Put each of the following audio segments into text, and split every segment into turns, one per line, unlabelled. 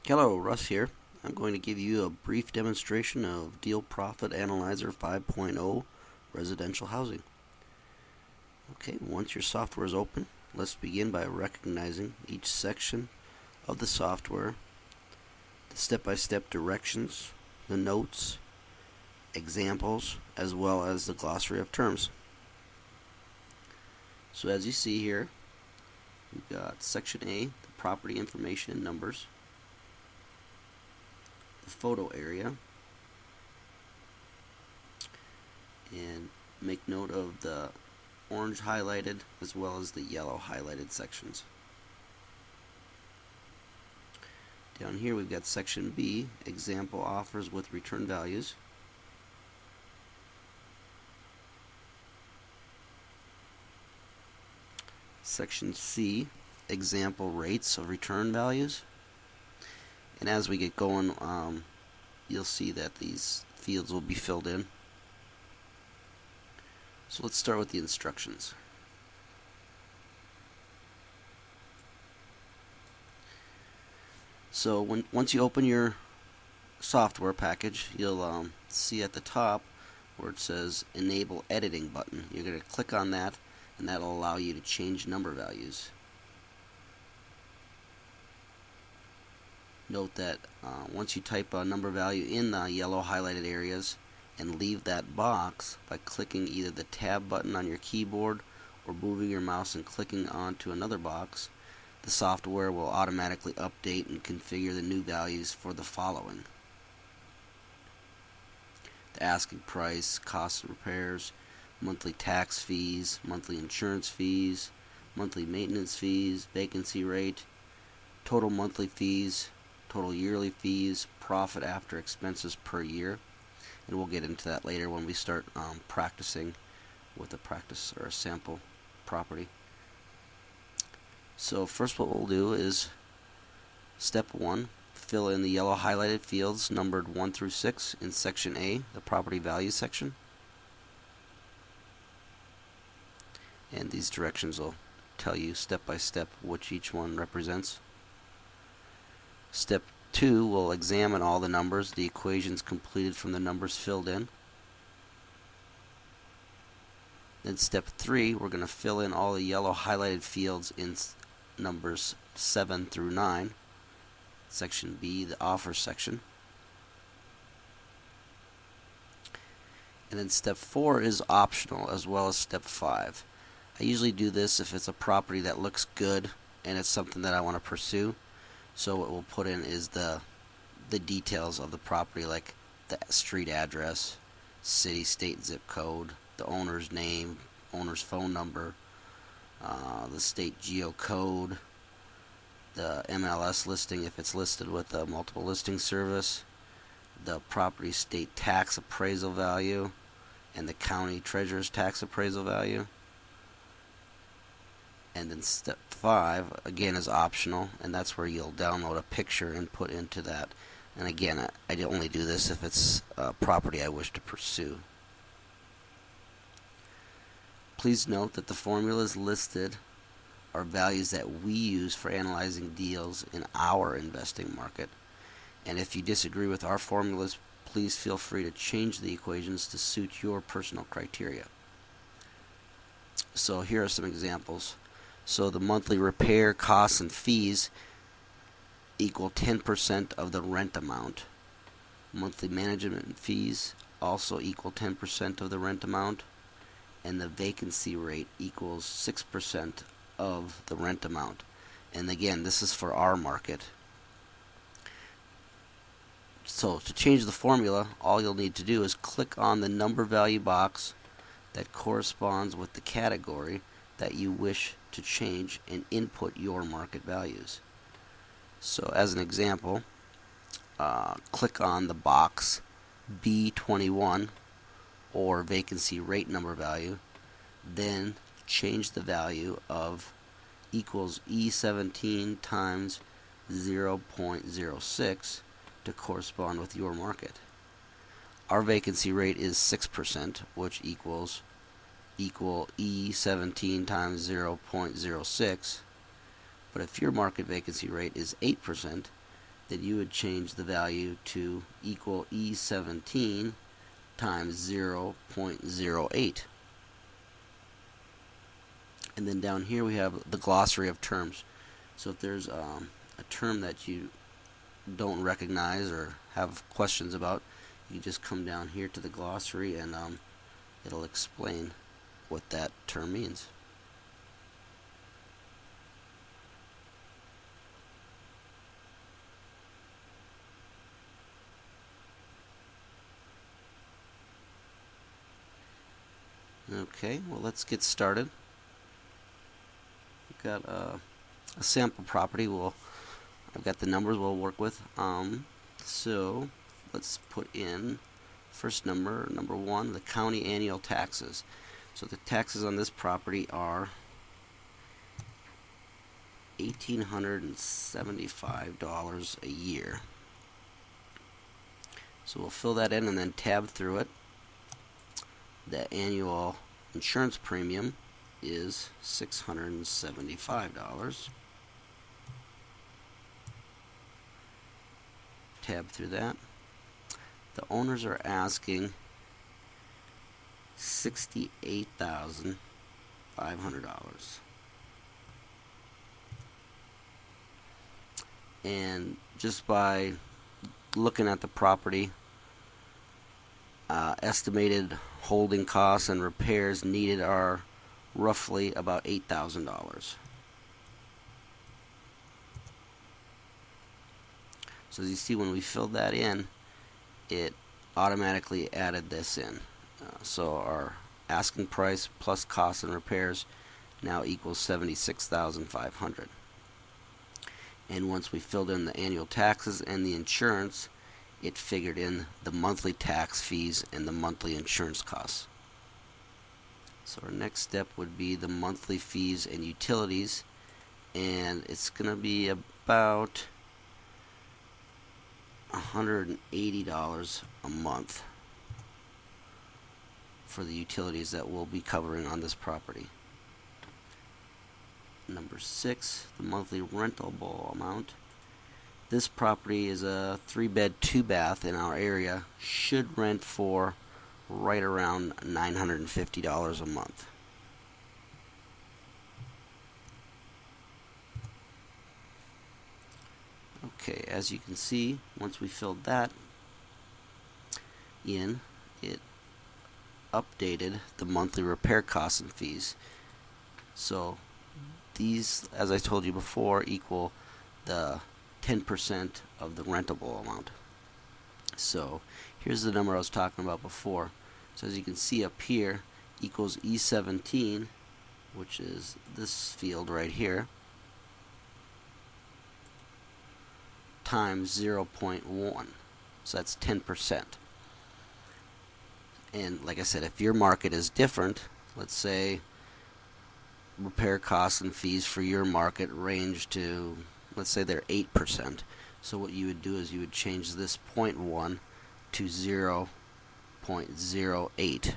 Hello, Russ here. I'm going to give you a brief demonstration of Deal Profit Analyzer 5.0 residential housing. Okay, once your software is open, let's begin by recognizing each section of the software, the step-by-step directions, the notes, examples, as well as the glossary of terms. So as you see here, we've got Section A, the property information and numbers, the photo area, and make note of the orange highlighted as well as the yellow highlighted sections. Down here we've got Section B, example offers with return values. Section C, example rates of return values. And as we get going, you'll see that these fields will be filled in. So let's start with the instructions. So once you open your software package, you'll see at the top where it says Enable Editing button. You're going to click on that, and that'll allow you to change number values. Note that once you type a number value in the yellow highlighted areas and leave that box by clicking either the tab button on your keyboard or moving your mouse and clicking onto another box, the software will automatically update and configure the new values for the following: the asking price, cost of repairs, monthly tax fees, monthly insurance fees, monthly maintenance fees, vacancy rate, total monthly fees, total yearly fees, profit after expenses per year. And we'll get into that later when we start practicing with a practice or a sample property. So first what we'll do is step 1, fill in the yellow highlighted fields numbered 1 through 6 in Section A, the property value section. And these directions will tell you step by step which each one represents. Step 2 will examine all the numbers, the equations completed from the numbers filled in. Then step 3, we're going to fill in all the yellow highlighted fields in numbers 7 through 9. Section B, the offer section. And then step 4 is optional, as well as step 5. I usually do this if it's a property that looks good and it's something that I want to pursue. So what we'll put in is the details of the property, like the street address, city, state, zip code, the owner's name, owner's phone number, the state geocode, the MLS listing if it's listed with a multiple listing service, the property state tax appraisal value, and the county treasurer's tax appraisal value. And then step 5 again is optional, and that's where you'll download a picture and put into that. And again, I only do this if it's a property I wish to pursue. Please note that the formulas listed are values that we use for analyzing deals in our investing market. And if you disagree with our formulas, please feel free to change the equations to suit your personal criteria. So here are some examples. So the monthly repair costs and fees equal 10% of the rent amount. Monthly management fees also equal 10% of the rent amount. And the vacancy rate equals 6% of the rent amount. And again, this is for our market. So to change the formula, all you'll need to do is click on the number value box that corresponds with the category that you wish to change and input your market values. So as an example, click on the box B21 or vacancy rate number value, then change the value of equals E17 times 0.06 to correspond with your market. Our vacancy rate is 6%, which equal E17 times 0.06. But if your market vacancy rate is 8%, then you would change the value to equal E17 times 0.08. And then down here we have the glossary of terms. So if there's a term that you don't recognize or have questions about, you just come down here to the glossary and it'll explain what that term means. Okay, well, let's get started. We've got a sample property. I've got the numbers we'll work with. So let's put in first number 1, the county annual taxes. So the taxes on this property are $1,875 a year. So we'll fill that in and then tab through it. The annual insurance premium is $675. Tab through that. The owners are asking $68,500. And just by looking at the property, estimated holding costs and repairs needed are roughly about $8,000. So as you see, when we filled that in, it automatically added this in. So our asking price plus costs and repairs now equals $76,500. And once we filled in the annual taxes and the insurance, it figured in the monthly tax fees and the monthly insurance costs. So our next step would be the monthly fees and utilities, and it's going to be about $180 a month for the utilities that we'll be covering on this property. Number 6, the monthly rentable amount. This property is a 3-bed, 2-bath in our area. Should rent for right around $950 a month. Okay, as you can see, once we filled that in, it updated the monthly repair costs and fees. So these, as I told you before, equal the 10% of the rentable amount. So here's the number I was talking about before. So as you can see up here, equals E17, which is this field right here, times 0.1. So that's 10%. And like I said, if your market is different, let's say repair costs and fees for your market range to, let's say they're 8%. So what you would do is you would change this 0.1 to 0.08.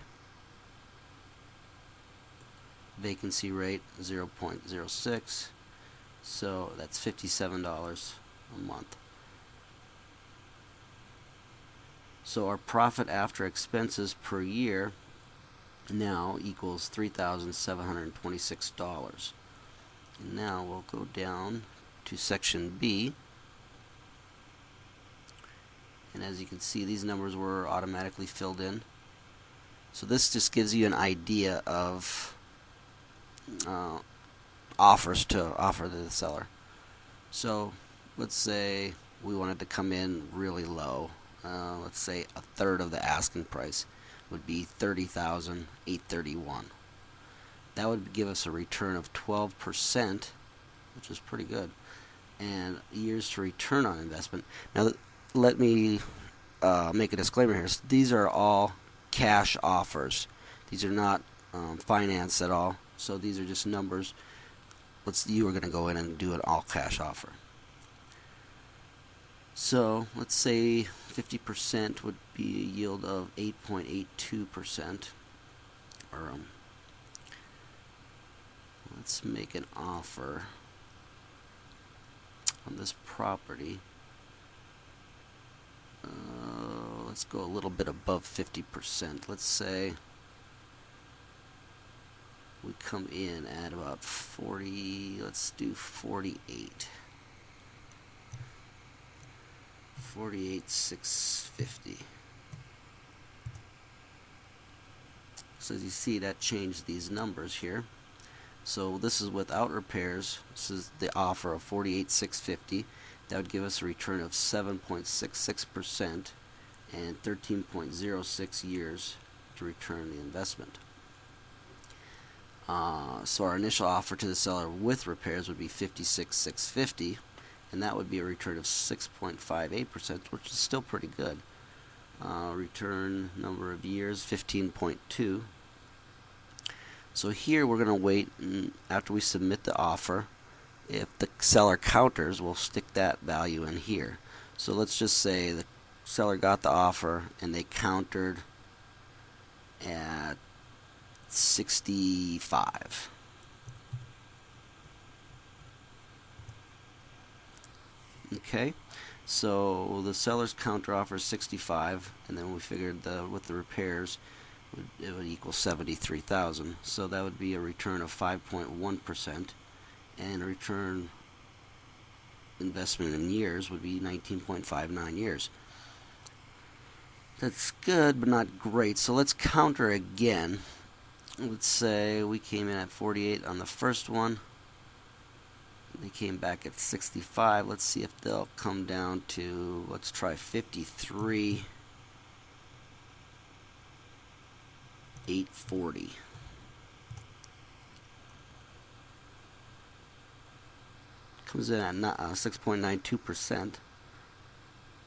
Vacancy rate 0.06. So that's $57 a month. So our profit after expenses per year now equals $3,726. And now we'll go down to section B, and as you can see, these numbers were automatically filled in. So this just gives you an idea of offers to offer to the seller. So let's say we wanted to come in really low. Let's say a third of the asking price would be $30,831. That would give us a return of 12%, which is pretty good, and years to return on investment. Now let me make a disclaimer here. So these are all cash offers. These are not financed at all. So these are just numbers. You are going to go in and do an all cash offer. So let's say 50% would be a yield of 8.82%. Or let's make an offer on this property let's go a little bit above 50%. Let's say we come in at about 40, let's do 48. 48,650. So as you see, that changed these numbers here. So this is without repairs. This is the offer of 48,650. That would give us a return of 7.66% and 13.06 years to return the investment. So our initial offer to the seller with repairs would be 56,650, and that would be a return of 6.58%, which is still pretty good. Return number of years 15.2. So here we're going to wait, and after we submit the offer, if the seller counters, we'll stick that value in here. So let's just say the seller got the offer and they countered at 65. Okay, so the seller's counter offer is 65, and then we figured with the repairs it would equal 73,000. So that would be a return of 5.1%, and a return investment in years would be 19.59 years. That's good, but not great. So let's counter again. Let's say we came in at 48 on the first one. They came back at 65. Let's see if they'll come down to, let's try 53. 840. Comes in at 6.92%.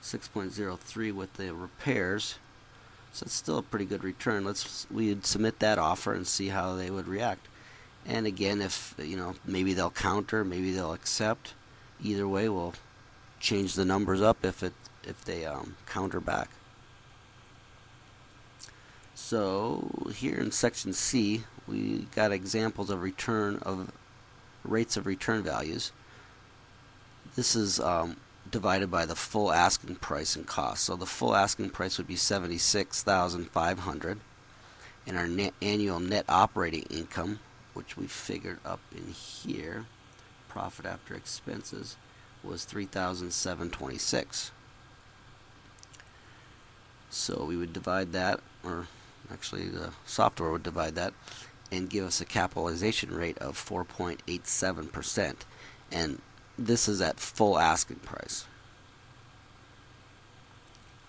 6.03 with the repairs. So it's still a pretty good return. We'd submit that offer and see how they would react. And again, if maybe they'll counter, maybe they'll accept. Either way, we'll change the numbers up if they counter back. So here in section C, we got examples of rates of return values. This is divided by the full asking price and cost. So the full asking price would be $76,500, and our annual net operating income, which we figured up in here, profit after expenses, was $3,726. So we would divide that, or actually the software would divide that, and give us a capitalization rate of 4.87%, and this is at full asking price.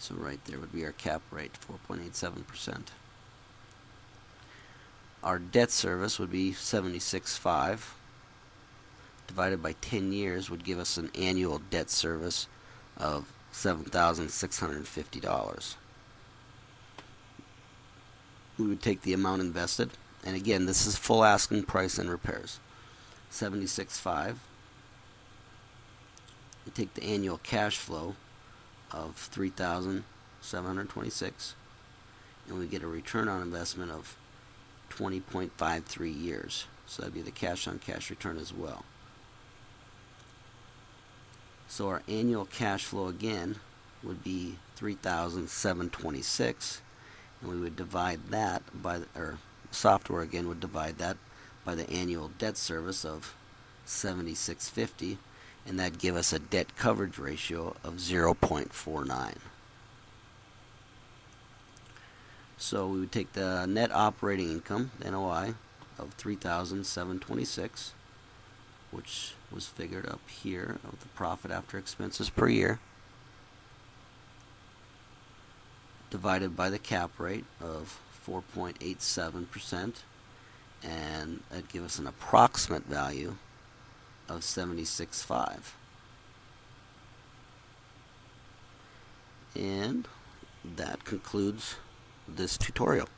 So right there would be our cap rate, 4.87%. Our debt service would be $76,500 divided by 10 years would give us an annual debt service of $7,650. We would take the amount invested, and again, this is full asking price and repairs, $76,500. We take the annual cash flow of $3,726, and we get a return on investment of 20.53 years. So that'd be the cash on cash return as well. So our annual cash flow again would be $3,726, and we would divide that by, or software again would divide that by the annual debt service of $76.50, and that'd give us a debt coverage ratio of 0.49. So we would take the net operating income, NOI, of $3,726, which was figured up here of the profit after expenses per year, divided by the cap rate of 4.87%, and that'd give us an approximate value of $76.5. And that concludes this tutorial.